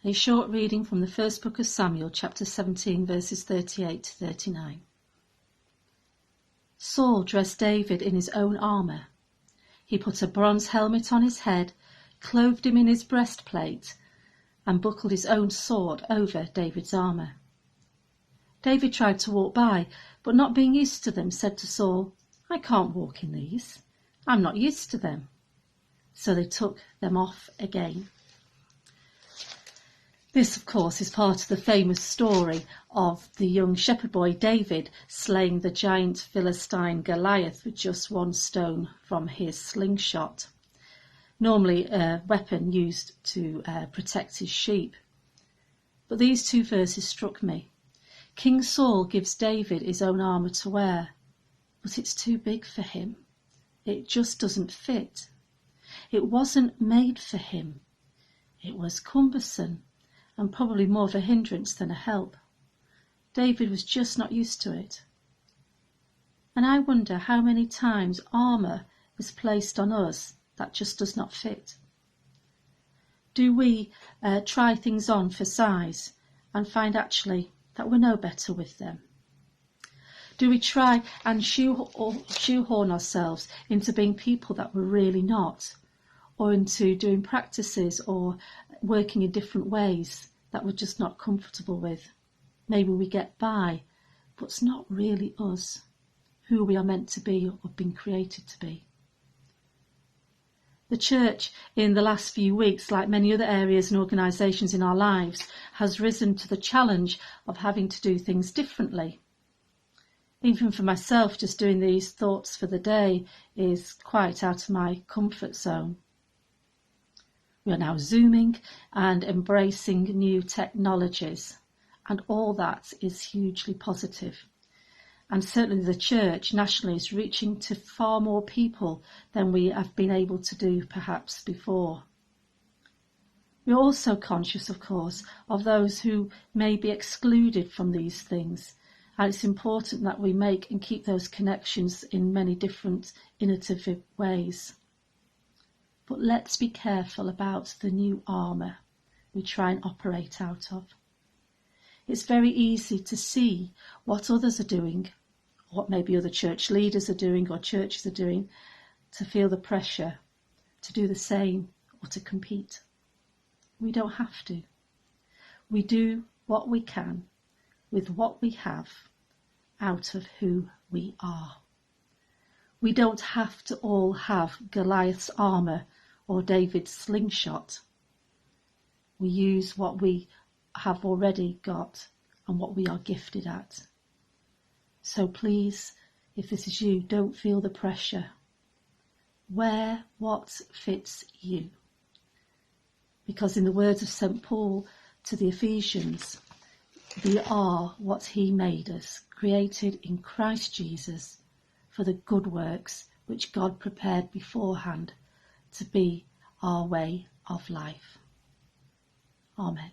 A short reading from the first book of Samuel, chapter 17, verses 38 to 39. Saul dressed David in his own armour. He put a bronze helmet on his head, clothed him in his breastplate, and buckled his own sword over David's armour. David tried to walk by, but not being used to them, said to Saul, "I can't walk in these. I'm not used to them." So they took them off again. This, of course, is part of the famous story of the young shepherd boy David slaying the giant Philistine Goliath with just one stone from his slingshot, normally a weapon used to protect his sheep. But these two verses struck me. King Saul gives David his own armour to wear, but it's too big for him. It just doesn't fit. It wasn't made for him. It was cumbersome, and probably more of a hindrance than a help. David was just not used to it. And I wonder how many times armour is placed on us that just does not fit. Do we try things on for size and find actually that we're no better with them? Do we try and shoehorn ourselves into being people that we're really not, or into doing practices or working in different ways that we're just not comfortable with? Maybe we get by, but it's not really us, who we are meant to be or been created to be. The church in the last few weeks, like many other areas and organisations in our lives, has risen to the challenge of having to do things differently. Even for myself, just doing these thoughts for the day is quite out of my comfort zone. We are now Zooming and embracing new technologies, and all that is hugely positive. And certainly the church nationally is reaching to far more people than we have been able to do perhaps before. We are also conscious, of course, of those who may be excluded from these things, and it's important that we make and keep those connections in many different innovative ways. But let's be careful about the new armour we try and operate out of. It's very easy to see what others are doing, what maybe other church leaders are doing or churches are doing, to feel the pressure to do the same or to compete. We don't have to. We do what we can with what we have out of who we are. We don't have to all have Goliath's armour or David's slingshot. We use what we have already got and what we are gifted at. So please, if this is you, don't feel the pressure. Wear what fits you. Because in the words of St. Paul to the Ephesians, we are what he made us, created in Christ Jesus for the good works which God prepared beforehand to be our way of life. Amen.